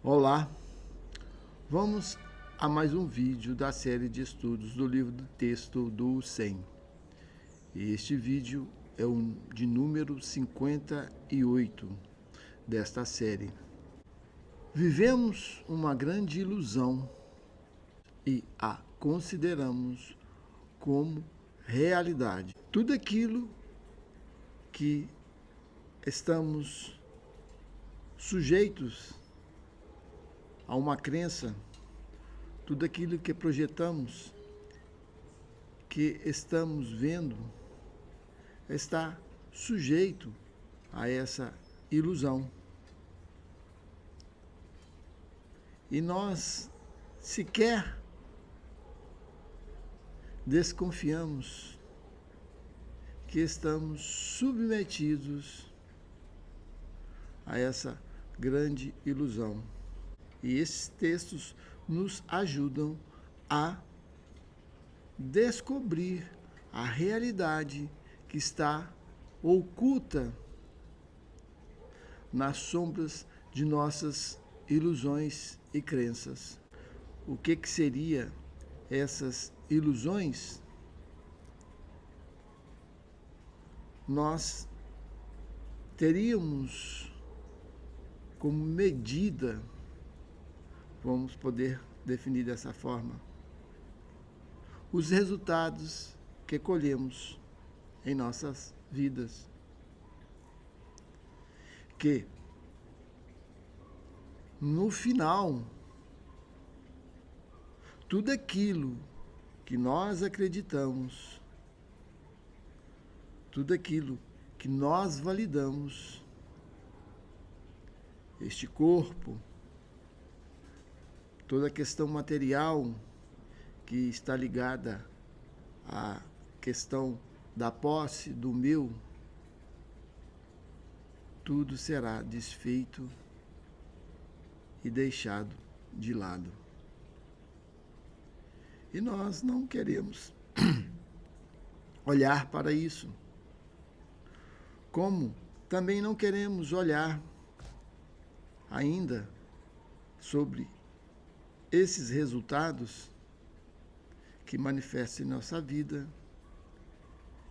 Olá, vamos a mais um vídeo da série de estudos do livro do texto do 100. E este vídeo é o de número 58 desta série. Vivemos uma grande ilusão e a consideramos como realidade. Tudo aquilo que estamos sujeitos a uma crença, tudo aquilo que projetamos, que estamos vendo, está sujeito a essa ilusão. E nós sequer desconfiamos que estamos submetidos a essa grande ilusão. E esses textos nos ajudam a descobrir a realidade que está oculta nas sombras de nossas ilusões e crenças. O que seria essas ilusões? Nós teríamos como medida, vamos poder definir dessa forma, os resultados que colhemos em nossas vidas. Que no final, tudo aquilo que nós acreditamos, tudo aquilo que nós validamos, este corpo, toda a questão material que está ligada à questão da posse, do meu, tudo será desfeito e deixado de lado. E nós não queremos olhar para isso. Como também não queremos olhar ainda sobre esses resultados que manifestam em nossa vida,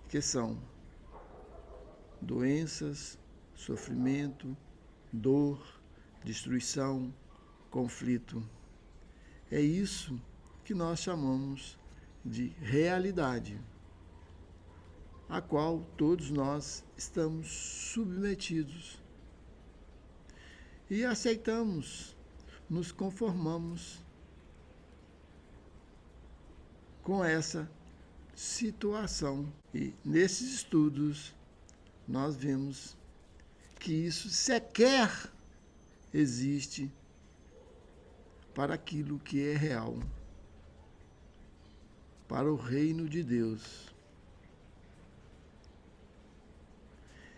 que são doenças, sofrimento, dor, destruição, conflito. É isso que nós chamamos de realidade, a qual todos nós estamos submetidos. E aceitamos, nos conformamos com essa situação. E nesses estudos nós vemos que isso sequer existe para aquilo que é real, para o reino de Deus.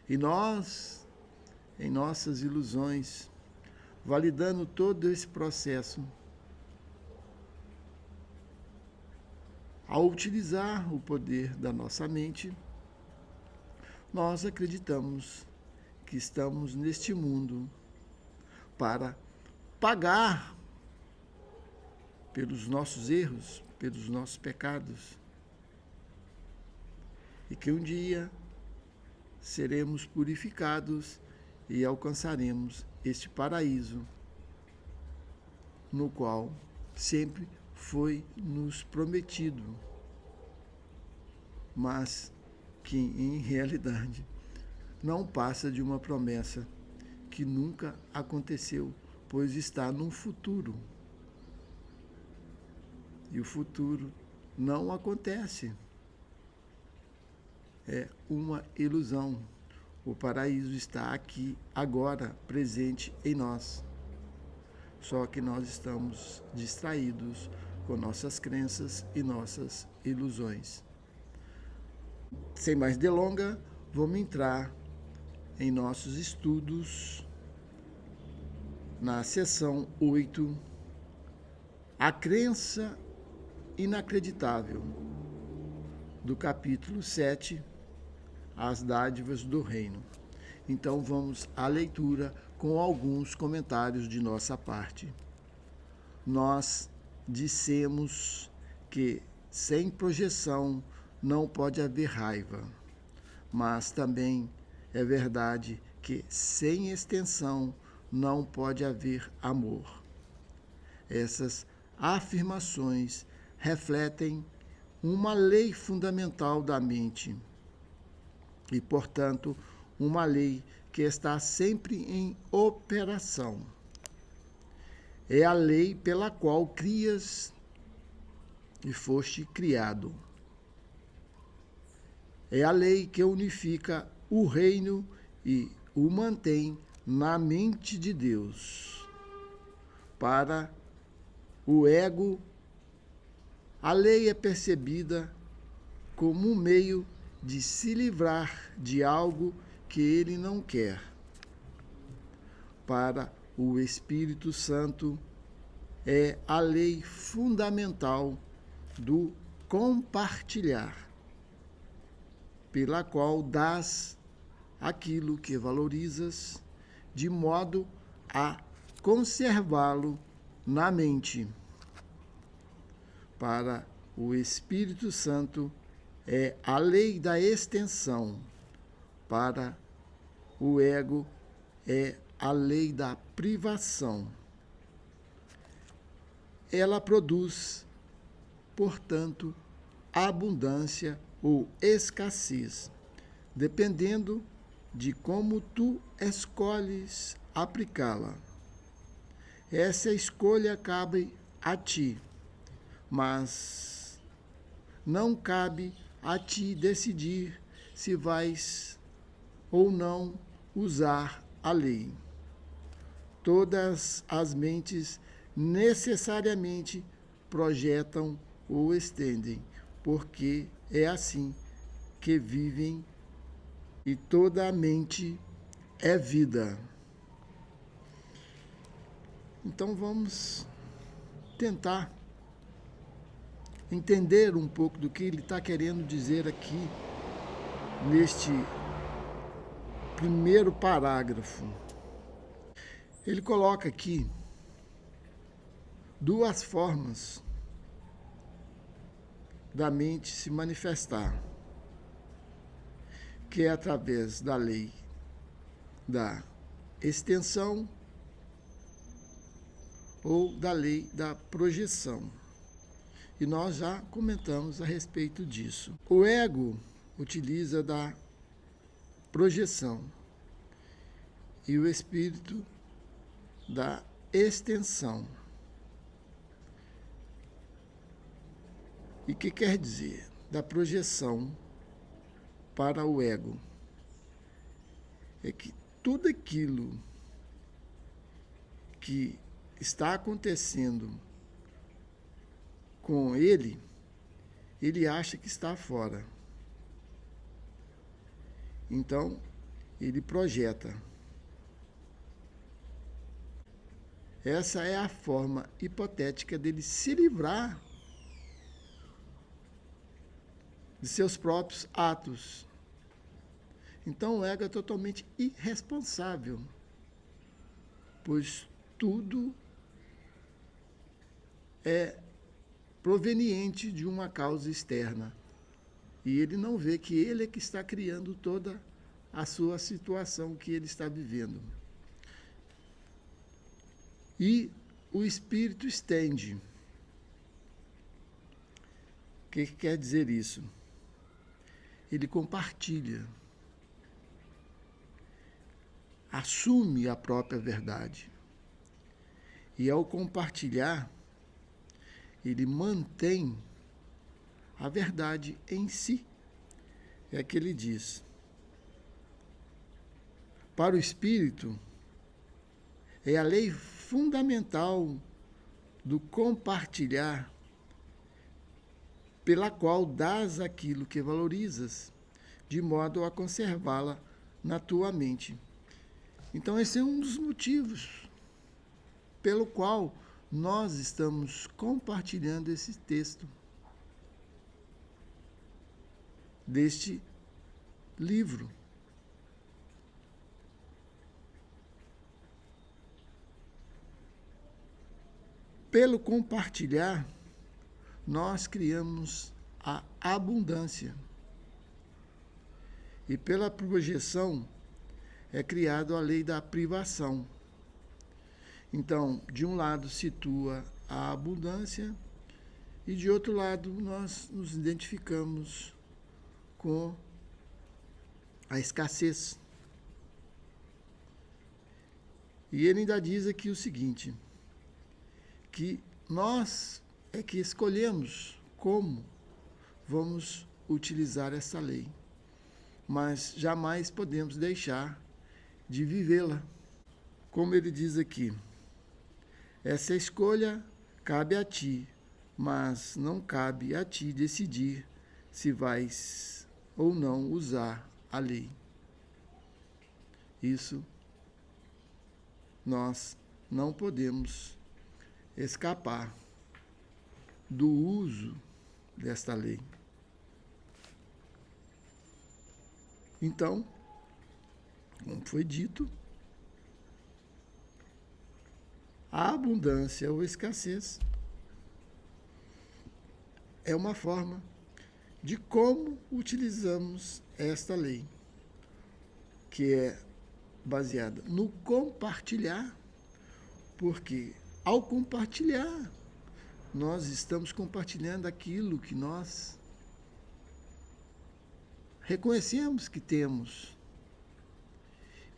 E nós, em nossas ilusões, validando todo esse processo, ao utilizar o poder da nossa mente, nós acreditamos que estamos neste mundo para pagar pelos nossos erros, pelos nossos pecados, e que um dia seremos purificados e alcançaremos este paraíso, no qual sempre foi nos prometido, mas que em realidade não passa de uma promessa que nunca aconteceu, pois está no futuro. E o futuro não acontece. É uma ilusão. O paraíso está aqui, agora, presente em nós. Só que nós estamos distraídos com nossas crenças e nossas ilusões. Sem mais delongas, vamos entrar em nossos estudos na seção 8, a crença inacreditável, do capítulo 7, as dádivas do reino. Então vamos à leitura com alguns comentários de nossa parte. Nós dissemos que sem projeção não pode haver raiva, mas também é verdade que sem extensão não pode haver amor. Essas afirmações refletem uma lei fundamental da mente e, portanto, uma lei que está sempre em operação. É a lei pela qual crias e foste criado. É a lei que unifica o reino e o mantém na mente de Deus. Para o ego, a lei é percebida como um meio de se livrar de algo que ele não quer. Para o Espírito Santo, é a lei fundamental do compartilhar, pela qual dás aquilo que valorizas, de modo a conservá-lo na mente. Para o Espírito Santo, é a lei da extensão. Para o ego, é a lei da privação. Ela produz, portanto, abundância ou escassez, dependendo de como tu escolhes aplicá-la. Essa escolha cabe a ti, mas não cabe a ti decidir se vais ou não usar a lei. Todas as mentes necessariamente projetam ou estendem, porque é assim que vivem e toda a mente é vida. Então vamos tentar entender um pouco do que ele está querendo dizer aqui neste primeiro parágrafo. Ele coloca aqui duas formas da mente se manifestar, que é através da lei da extensão ou da lei da projeção. E nós já comentamos a respeito disso. O ego utiliza da projeção e o espírito da extensão. E o que quer dizer? Da projeção para o ego. É que tudo aquilo que está acontecendo com ele, ele acha que está fora. Então, ele projeta. Essa é a forma hipotética dele se livrar de seus próprios atos. Então o ego é totalmente irresponsável, pois tudo é proveniente de uma causa externa. E ele não vê que ele é que está criando toda a sua situação que ele está vivendo. E o espírito estende. O que quer dizer isso? Ele compartilha, assume a própria verdade. E ao compartilhar, ele mantém a verdade em si. É que ele diz. Para o espírito, é a lei fundamental do compartilhar, pela qual dás aquilo que valorizas, de modo a conservá-la na tua mente. Então esse é um dos motivos pelo qual nós estamos compartilhando esse texto deste livro. pelo compartilhar, nós criamos a abundância. E pela projeção é criado a lei da privação. Então, de um lado situa a abundância e de outro lado nós nos identificamos com a escassez. E ele ainda diz aqui o seguinte, que nós é que escolhemos como vamos utilizar essa lei, mas jamais podemos deixar de vivê-la. Como ele diz aqui, essa escolha cabe a ti, mas não cabe a ti decidir se vais ou não usar a lei. Isso nós não podemos escapar do uso desta lei. Então, como foi dito, a abundância ou escassez é uma forma de como utilizamos esta lei, que é baseada no compartilhar, porque ao compartilhar, nós estamos compartilhando aquilo que nós reconhecemos que temos.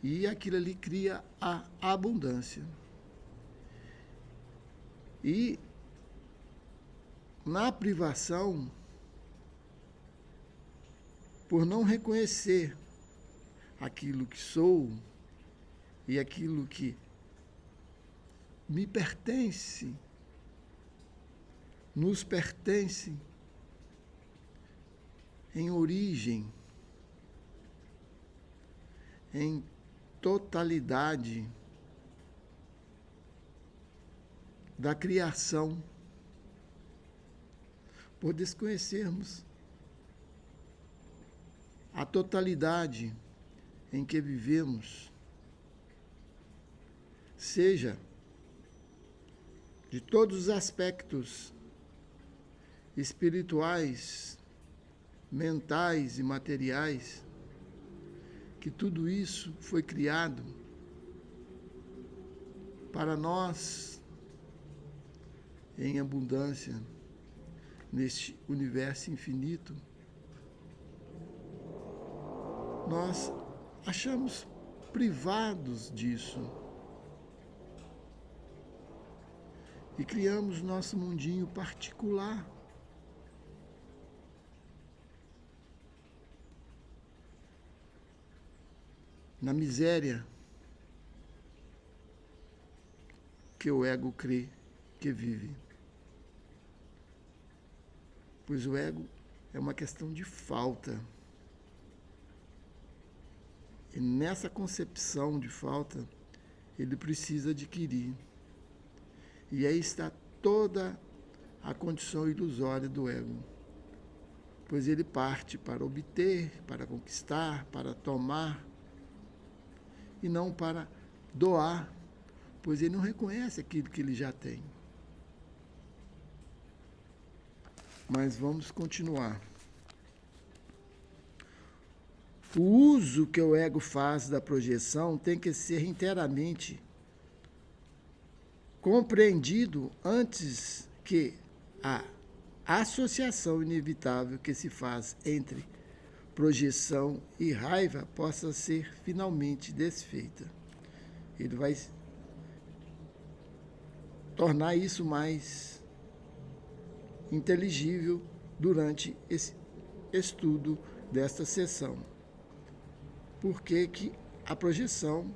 E aquilo ali cria a abundância. E na privação, por não reconhecer aquilo que sou e aquilo que me pertence, nos pertence em origem, em totalidade da criação, por desconhecermos a totalidade em que vivemos, seja de todos os aspectos espirituais, mentais e materiais, que tudo isso foi criado para nós em abundância neste universo infinito. Nós achamos privados disso e criamos nosso mundinho particular. Na miséria que o ego crê que vive. Pois o ego é uma questão de falta. E nessa concepção de falta, ele precisa adquirir. E aí está toda a condição ilusória do ego. Pois ele parte para obter, para conquistar, para tomar, e não para doar, pois ele não reconhece aquilo que ele já tem. Mas vamos continuar. O uso que o ego faz da projeção tem que ser inteiramente compreendido antes que a associação inevitável que se faz entre projeção e raiva possa ser finalmente desfeita. Ele vai tornar isso mais inteligível durante esse estudo desta sessão. Por que que a projeção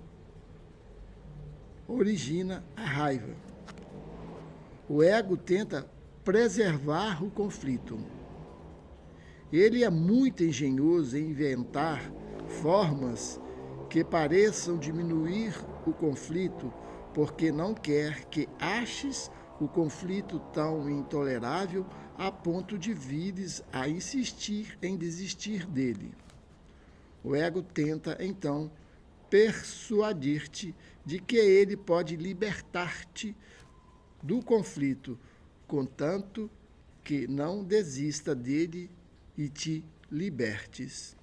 origina a raiva? O ego tenta preservar o conflito. Ele é muito engenhoso em inventar formas que pareçam diminuir o conflito, porque não quer que aches o conflito tão intolerável a ponto de vires a insistir em desistir dele. O ego tenta, então, persuadir-te de que ele pode libertar-te do conflito, contanto que não desista dele e te libertes.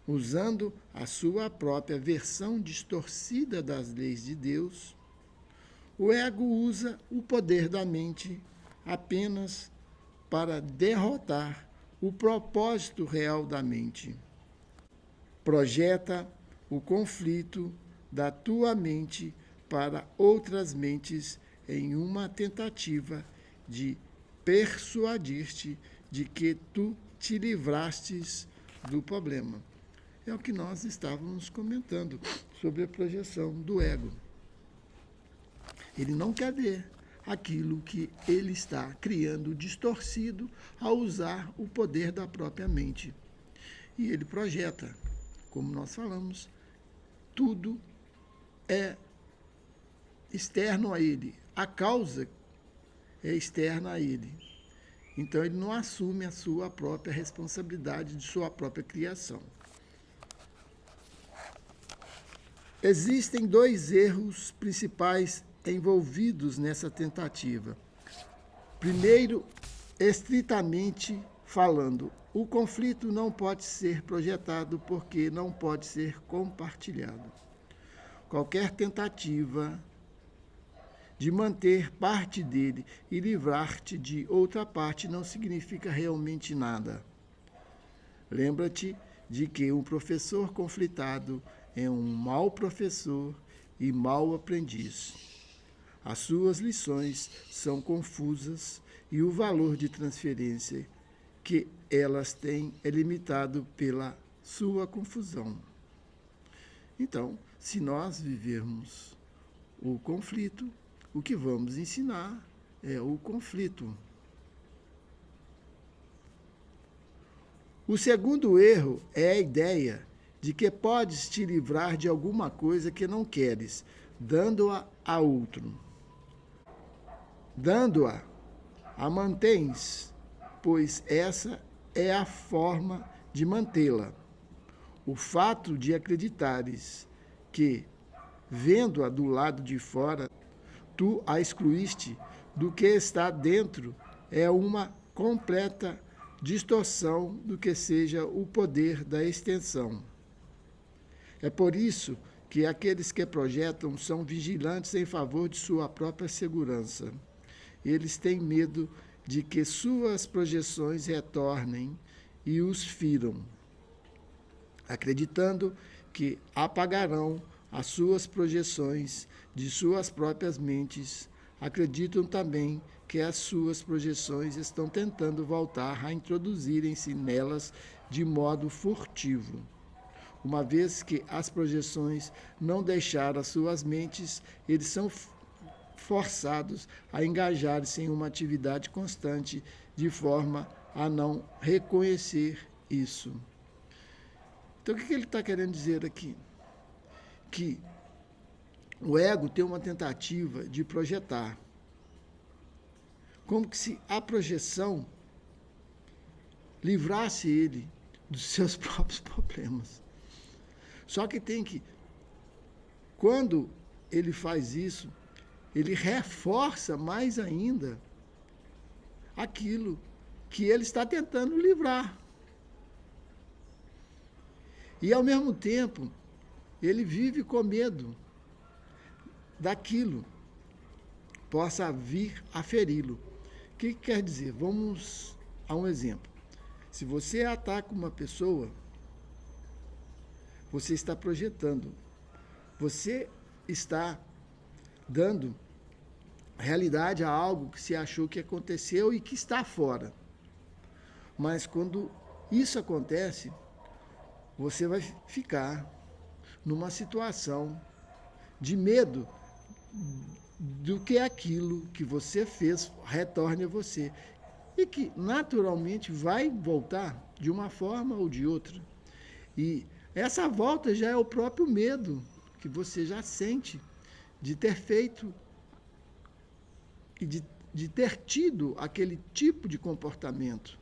Usando a sua própria versão distorcida das leis de Deus, o ego usa o poder da mente apenas para derrotar o propósito real da mente. Projeta o conflito da tua mente para outras mentes em uma tentativa de persuadir-te de que tu te livrastes do problema. É o que nós estávamos comentando sobre a projeção do ego. Ele não quer ver aquilo que ele está criando distorcido ao usar o poder da própria mente. E ele projeta, como nós falamos, tudo é externo a ele. A causa é externa a ele. Então ele não assume a sua própria responsabilidade de sua própria criação. Existem dois erros principais envolvidos nessa tentativa. Primeiro, estritamente falando, o conflito não pode ser projetado porque não pode ser compartilhado. Qualquer tentativa de manter parte dele e livrar-te de outra parte não significa realmente nada. Lembra-te de que um professor conflitado é um mau professor e mau aprendiz. As suas lições são confusas e o valor de transferência que elas têm é limitado pela sua confusão. Então, se nós vivermos o conflito, o que vamos ensinar é o conflito. O segundo erro é a ideia de que podes te livrar de alguma coisa que não queres, dando-a a outro. Dando-a, a mantens, pois essa é a forma de mantê-la. O fato de acreditares que, vendo-a do lado de fora, tu a excluíste do que está dentro é uma completa distorção do que seja o poder da extensão. É por isso que aqueles que projetam são vigilantes em favor de sua própria segurança. Eles têm medo de que suas projeções retornem e os firam, acreditando que apagarão as suas projeções de suas próprias mentes. Acreditam também que as suas projeções estão tentando voltar a introduzirem-se nelas de modo furtivo. Uma vez que as projeções não deixaram as suas mentes, eles são forçados a engajar-se em uma atividade constante, de forma a não reconhecer isso. Então, o que ele está querendo dizer aqui? Que o ego tem uma tentativa de projetar, como que se a projeção livrasse ele dos seus próprios problemas. Só que quando ele faz isso, ele reforça mais ainda aquilo que ele está tentando livrar. E, ao mesmo tempo, ele vive com medo daquilo possa vir a feri-lo. O que quer dizer? Vamos a um exemplo. Se você ataca uma pessoa, você está projetando. Você está dando realidade a algo que se achou que aconteceu e que está fora. Mas quando isso acontece, você vai ficar numa situação de medo do que aquilo que você fez retorne a você. E que naturalmente vai voltar de uma forma ou de outra. E essa volta já é o próprio medo que você já sente de ter feito e de ter tido aquele tipo de comportamento.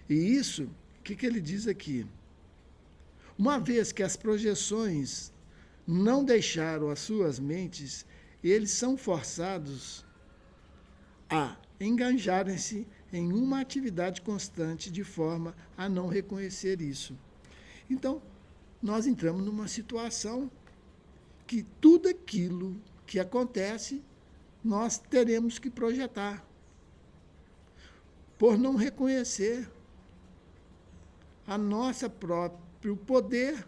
E isso, o que ele diz aqui? Uma vez que as projeções não deixaram as suas mentes, eles são forçados a enganjarem-se em uma atividade constante de forma a não reconhecer isso. Então, nós entramos numa situação que tudo aquilo que acontece, nós teremos que projetar, por não reconhecer a nossa próprio poder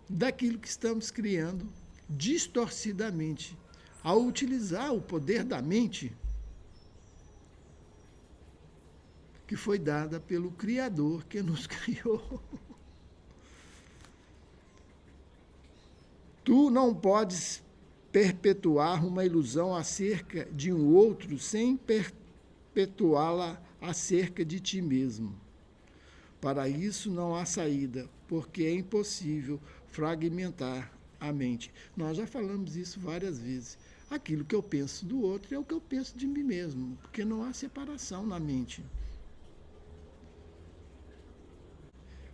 daquilo que estamos criando distorcidamente, ao utilizar o poder da mente que foi dada pelo Criador que nos criou. Tu não podes perpetuar uma ilusão acerca de um outro sem perpetuá-la acerca de ti mesmo. Para isso não há saída, porque é impossível fragmentar a mente. Nós já falamos isso várias vezes. Aquilo que eu penso do outro é o que eu penso de mim mesmo, porque não há separação na mente.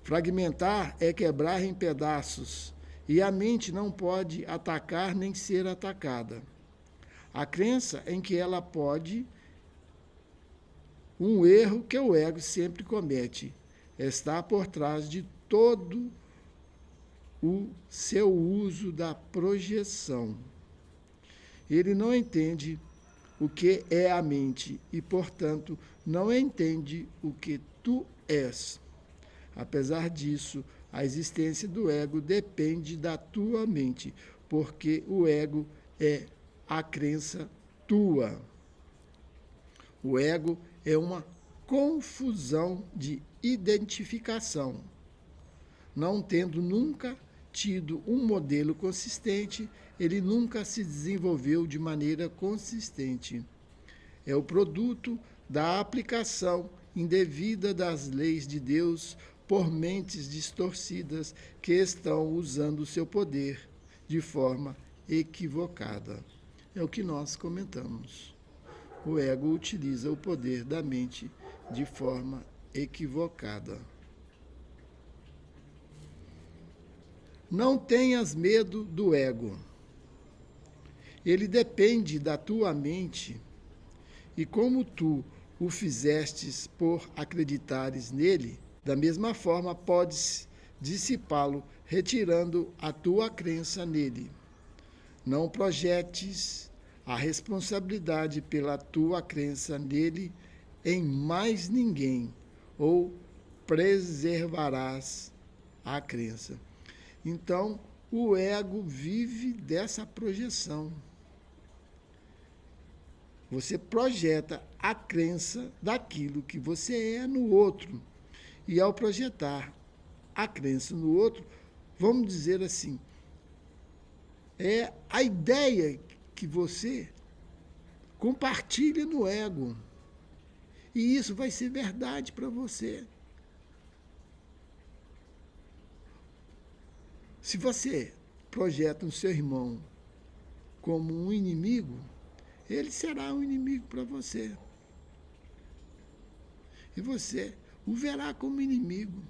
Fragmentar é quebrar em pedaços, e a mente não pode atacar nem ser atacada. A crença em que ela pode, um erro que o ego sempre comete, está por trás de todo o seu uso da projeção. Ele não entende o que é a mente e, portanto, não entende o que tu és. Apesar disso, a existência do ego depende da tua mente, porque o ego é a crença tua. O ego é uma confusão de identificação. Não tendo nunca tido um modelo consistente, ele nunca se desenvolveu de maneira consistente. É o produto da aplicação indevida das leis de Deus por mentes distorcidas que estão usando o seu poder de forma equivocada. É o que nós comentamos. O ego utiliza o poder da mente de forma equivocada. Não tenhas medo do ego. Ele depende da tua mente, e como tu o fizestes por acreditares nele, da mesma forma podes dissipá-lo, retirando a tua crença nele. Não projetes a responsabilidade pela tua crença nele em mais ninguém, ou preservarás a crença. Então, o ego vive dessa projeção. Você projeta a crença daquilo que você é no outro. E ao projetar a crença no outro, vamos dizer assim, é a ideia que você compartilha no ego. E isso vai ser verdade para você. Se você projeta o seu irmão como um inimigo, ele será um inimigo para você. E você o verá como inimigo.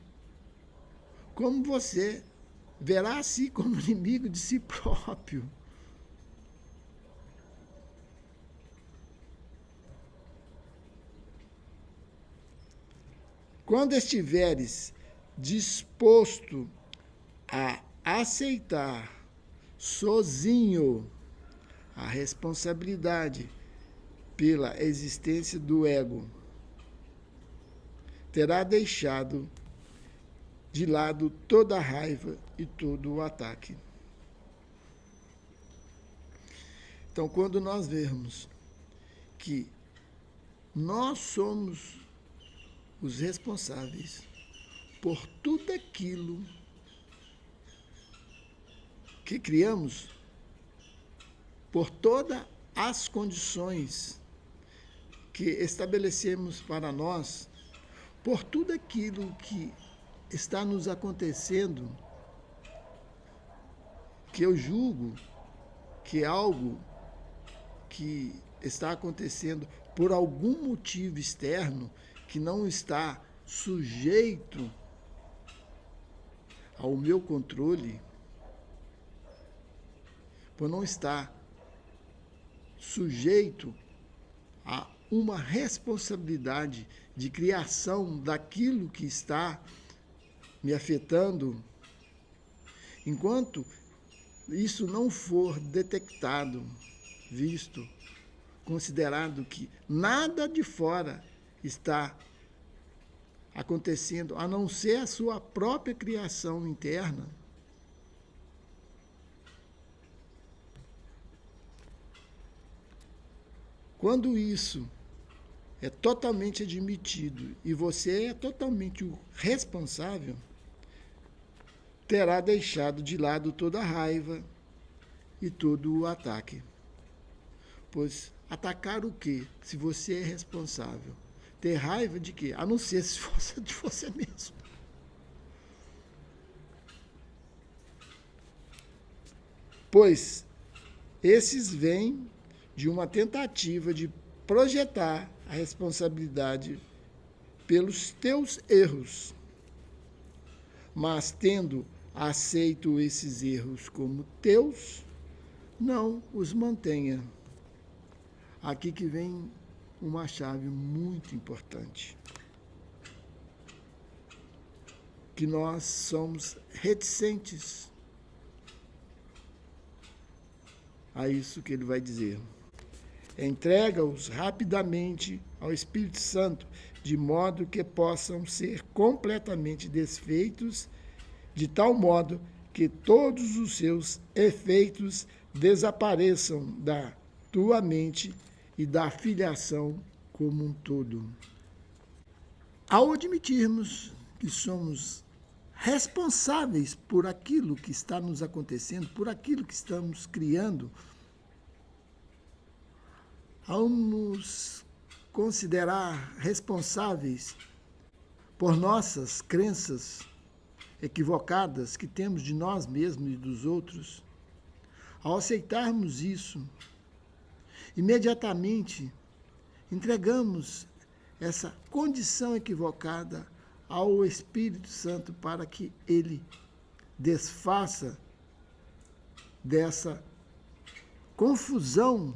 Como você verá a si como inimigo de si próprio. Quando estiveres disposto a aceitar sozinho a responsabilidade pela existência do ego, terá deixado de lado toda a raiva e todo o ataque. Então, quando nós vermos que nós somos os responsáveis por tudo aquilo que criamos, por todas as condições que estabelecemos para nós, por tudo aquilo que está nos acontecendo, que eu julgo que é algo que está acontecendo por algum motivo externo que não está sujeito ao meu controle, por não estar sujeito a uma responsabilidade de criação daquilo que está me afetando, enquanto isso não for detectado, visto, considerado que nada de fora está acontecendo, a não ser a sua própria criação interna, quando isso é totalmente admitido e você é totalmente o responsável, terá deixado de lado toda a raiva e todo o ataque. Pois atacar o quê? Se você é responsável. Ter raiva de quê? A não ser se fosse de você mesmo. Pois esses vêm de uma tentativa de projetar a responsabilidade pelos teus erros, mas tendo aceito esses erros como teus, não os mantenha. Aqui que vem uma chave muito importante, que nós somos reticentes a isso que ele vai dizer. Entrega-os rapidamente ao Espírito Santo, de modo que possam ser completamente desfeitos, de tal modo que todos os seus efeitos desapareçam da tua mente e da filiação como um todo. Ao admitirmos que somos responsáveis por aquilo que está nos acontecendo, por aquilo que estamos criando, ao nos considerar responsáveis por nossas crenças equivocadas que temos de nós mesmos e dos outros, ao aceitarmos isso, imediatamente entregamos essa condição equivocada ao Espírito Santo para que ele desfaça dessa confusão,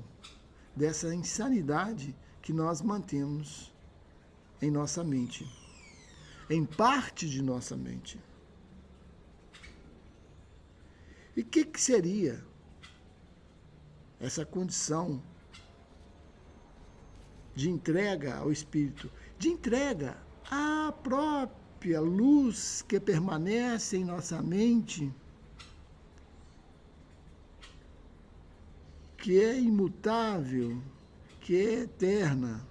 dessa insanidade que nós mantemos em nossa mente, em parte de nossa mente. E o que seria essa condição de entrega ao Espírito, de entrega à própria luz que permanece em nossa mente, que é imutável, que é eterna.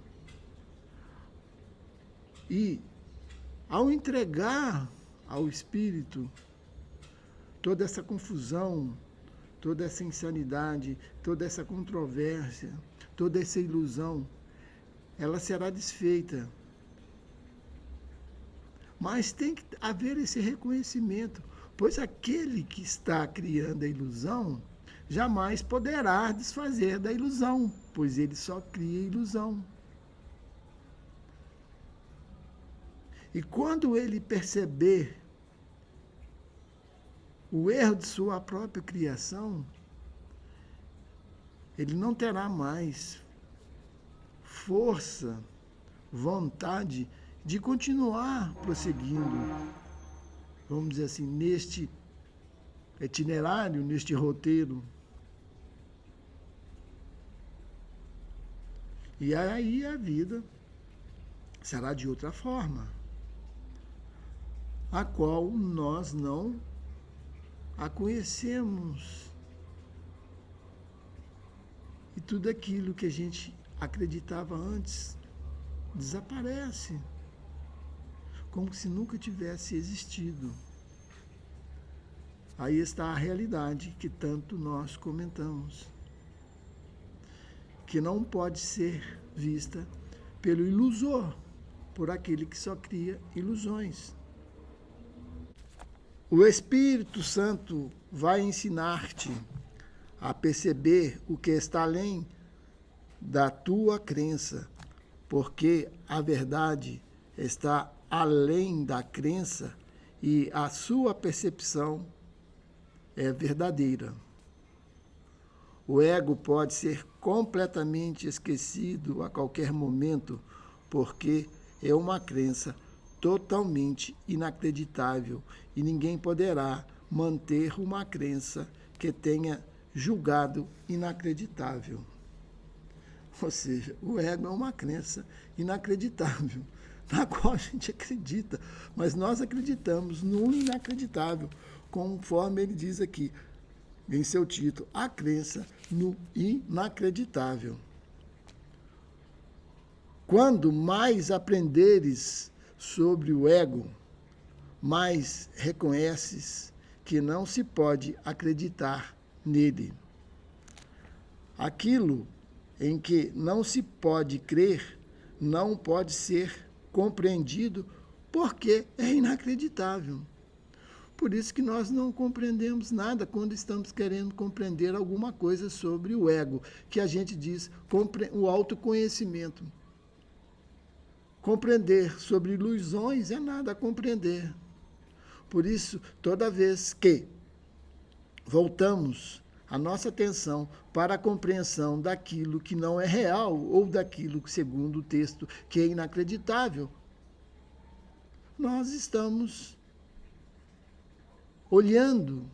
E, ao entregar ao Espírito toda essa confusão, toda essa insanidade, toda essa controvérsia, toda essa ilusão, ela será desfeita. Mas tem que haver esse reconhecimento, pois aquele que está criando a ilusão jamais poderá desfazer da ilusão, pois ele só cria ilusão. E quando ele perceber o erro de sua própria criação, ele não terá mais força, vontade de continuar prosseguindo, vamos dizer assim, neste itinerário, neste roteiro. E aí a vida será de outra forma, a qual nós não a conhecemos. E tudo aquilo que a gente acreditava antes desaparece, como se nunca tivesse existido. Aí está a realidade que tanto nós comentamos, que não pode ser vista pelo ilusor, por aquele que só cria ilusões. O Espírito Santo vai ensinar-te a perceber o que está além da tua crença, porque a verdade está além da crença e a sua percepção é verdadeira. O ego pode ser completamente esquecido a qualquer momento, porque é uma crença totalmente inacreditável e ninguém poderá manter uma crença que tenha julgado inacreditável. Ou seja, o ego é uma crença inacreditável, na qual a gente acredita, mas nós acreditamos no inacreditável, conforme ele diz aqui em seu título, a crença no inacreditável. Quando mais aprenderes sobre o ego, mais reconheces que não se pode acreditar nele. Aquilo em que não se pode crer não pode ser compreendido porque é inacreditável. Por isso que nós não compreendemos nada quando estamos querendo compreender alguma coisa sobre o ego, que a gente diz o autoconhecimento. Compreender sobre ilusões é nada a compreender. Por isso, toda vez que voltamos a nossa atenção para a compreensão daquilo que não é real ou daquilo que, segundo o texto, que é inacreditável, nós estamos olhando,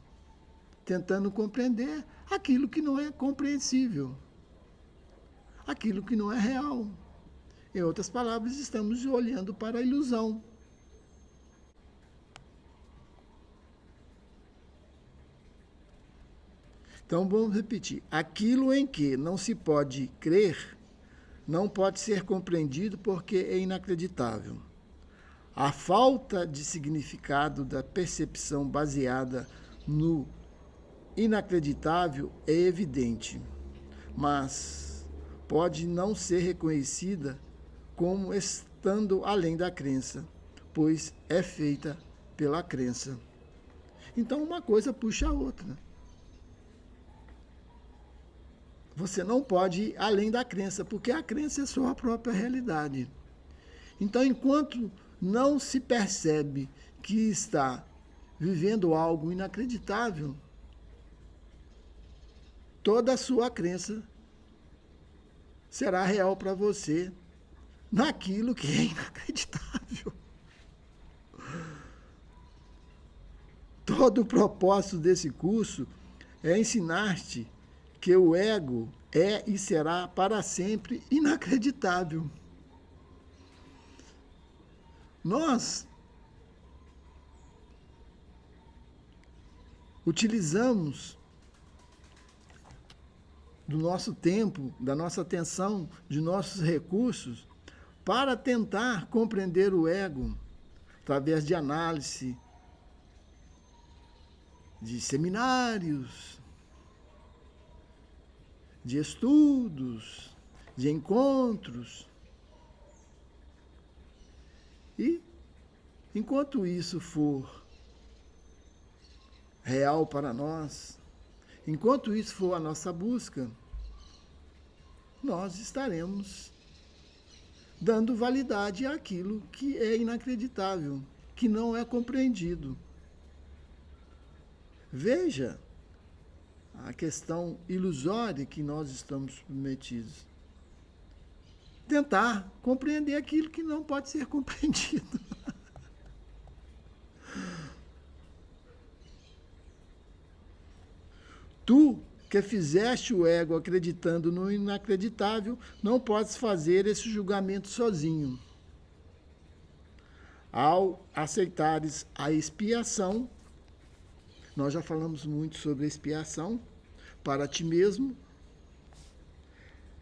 tentando compreender aquilo que não é compreensível, aquilo que não é real. Em outras palavras, estamos olhando para a ilusão. Então, vamos repetir. Aquilo em que não se pode crer não pode ser compreendido porque é inacreditável. A falta de significado da percepção baseada no inacreditável é evidente, mas pode não ser reconhecida como estando além da crença, pois é feita pela crença. Então, uma coisa puxa a outra. Você não pode ir além da crença, porque a crença é sua própria realidade. Então, enquanto não se percebe que está vivendo algo inacreditável, toda a sua crença será real para você naquilo que é inacreditável. Todo o propósito desse curso é ensinar-te que o ego é e será para sempre inacreditável. Nós utilizamos do nosso tempo, da nossa atenção, de nossos recursos, para tentar compreender o ego, através de análise, de seminários, de estudos, de encontros. E, enquanto isso for real para nós, enquanto isso for a nossa busca, nós estaremos dando validade àquilo que é inacreditável, que não é compreendido. Veja a questão ilusória que nós estamos submetidos. Tentar compreender aquilo que não pode ser compreendido. Tu, que fizeste o ego acreditando no inacreditável, não podes fazer esse julgamento sozinho. Ao aceitares a expiação, nós já falamos muito sobre a expiação, para ti mesmo,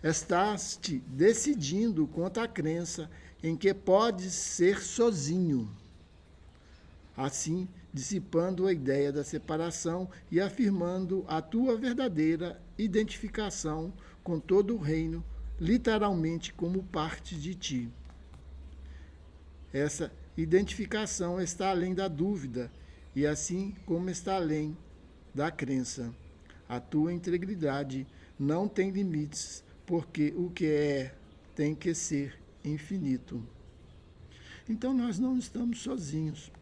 estás te decidindo contra a crença em que podes ser sozinho, assim dissipando a ideia da separação e afirmando a tua verdadeira identificação com todo o reino, literalmente como parte de ti. Essa identificação está além da dúvida, e assim como está além da crença. A tua integridade não tem limites, porque o que é tem que ser infinito. Então nós não estamos sozinhos.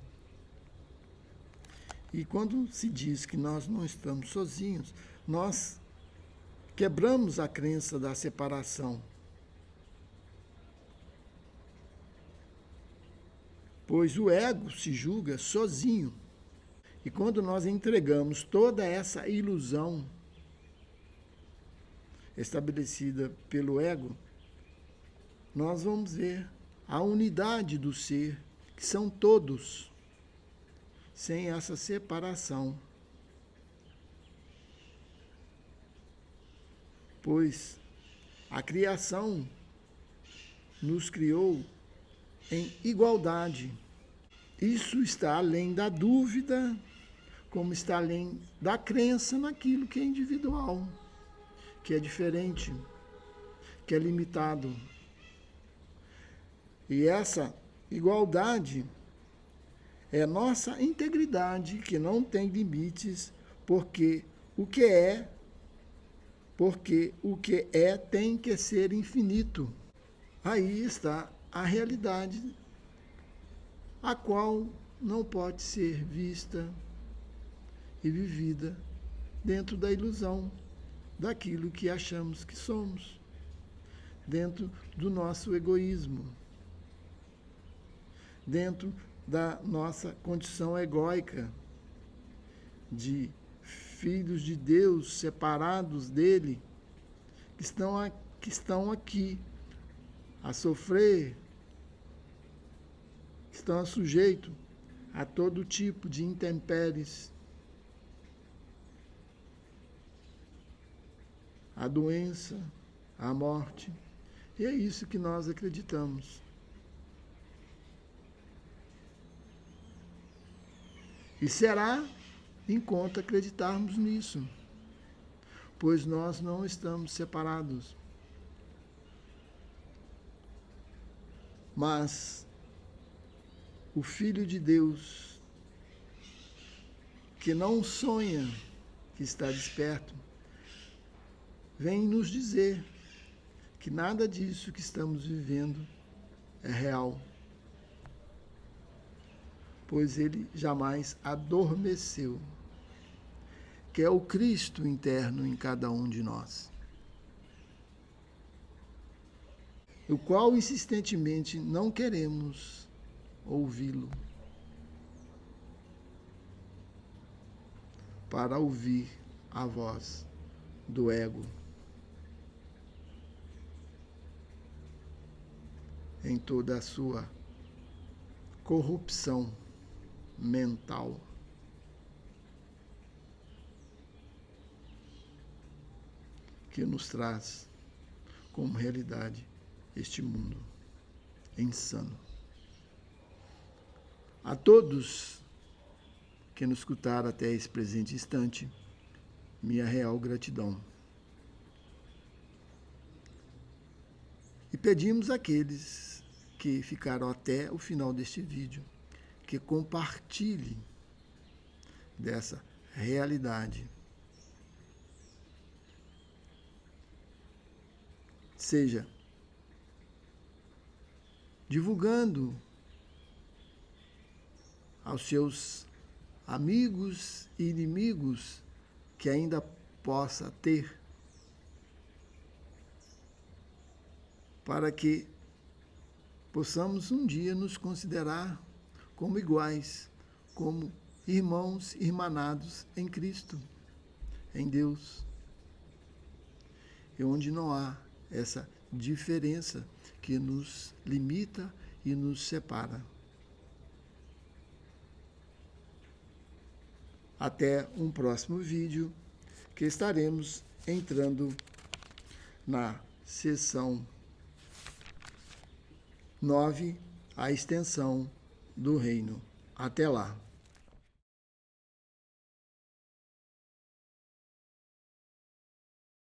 E quando se diz que nós não estamos sozinhos, nós Quebramos a crença da separação, pois o ego se julga sozinho. E quando nós entregamos toda essa ilusão estabelecida pelo ego, nós vamos ver a unidade do ser, que são todos, sem essa separação. Pois a criação nos criou em igualdade. Isso está além da dúvida, como está além da crença naquilo que é individual, que é diferente, que é limitado. E essa igualdade é nossa integridade, que não tem limites, porque o que é tem que ser infinito. Aí está a realidade, a qual não pode ser vista e vivida dentro da ilusão daquilo que achamos que somos, dentro do nosso egoísmo, dentro da nossa condição egóica de filhos de Deus separados dele, que estão aqui a sofrer, que estão sujeitos a todo tipo de intempéries, a doença, a morte. E é isso que nós acreditamos. E será enquanto acreditarmos nisso, pois nós não estamos separados. Mas o Filho de Deus, que não sonha, que está desperto, vem nos dizer que nada disso que estamos vivendo é real, pois ele jamais adormeceu, que é o Cristo interno em cada um de nós, o qual insistentemente não queremos ouvi-lo, para ouvir a voz do ego em toda a sua corrupção mental. Que nos traz como realidade este mundo insano. A todos que nos escutaram até esse presente instante, minha real gratidão. E pedimos àqueles que ficaram até o final deste vídeo que compartilhem dessa realidade. Seja divulgando aos seus amigos e inimigos que ainda possa ter, para que possamos um dia nos considerar como iguais, como irmãos irmanados em Cristo, em Deus, e onde não há essa diferença que nos limita e nos separa. Até um próximo vídeo, que estaremos entrando na seção 9, a extensão do reino. Até lá!